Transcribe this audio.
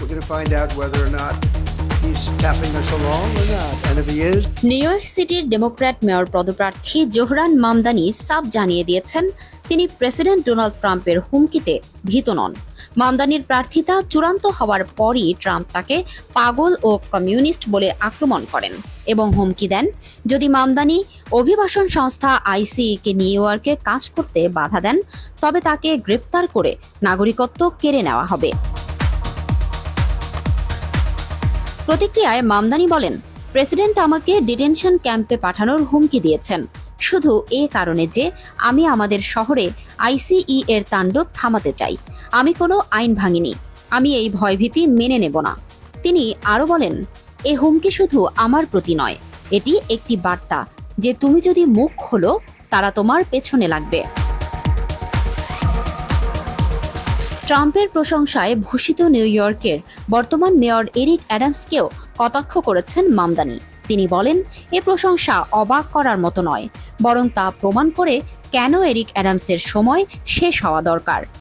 We're going to find out whether or not he's tapping us along or not. And if he is, new York সিটির Democrat mayor পদপ্রার্থী Zohran Mamdani সাফ জানিয়ে দিয়েছেন তিনি president Donald ট্রাম্পের হুমকিতে ভীত নন। মামদানির প্রার্থিতা চূড়ান্ত হওয়ার পরই ট্রাম্প তাকে পাগল ও কমিউনিস্ট বলে আক্রমণ করেন এবং হুমকি দেন যদি মামদানি অভিবাসন সংস্থা আইসিইকে নিউ ইয়র্কে কাজ করতে বাধা দেন তবে তাকে গ্রেপ্তার করে নাগরিকত্ব কেড়ে নেওয়া হবে। প্রতিক্রিয়ায় মামদানি বলেন, প্রেসিডেন্ট আমাকে ডিটেনশন ক্যাম্পে পাঠানোর হুমকি দিয়েছেন শুধু এ কারণে যে আমি আমাদের শহরে আইসিই এর তাণ্ডব থামাতে চাই। আমি কোনো আইন ভাঙিনি, আমি এই ভয়ভীতি মেনে নেব না। তিনি আরও বলেন, এ হুমকি শুধু আমার প্রতি নয়, এটি একটি বার্তা যে তুমি যদি মুখ খোলো তারা তোমার পেছনে লাগবে। ট্রাম্পের প্রশংসায় ভূষিত নিউ ইয়র্কের বর্তমান মেয়র এরিক অ্যাডামসকেও কটাক্ষ করেছেন মামদানি। তিনি বলেন, এ প্রশংসা অবাক করার মতো নয়, বরং তা প্রমাণ করে কেন এরিক অ্যাডামসের সময় শেষ হওয়া দরকার।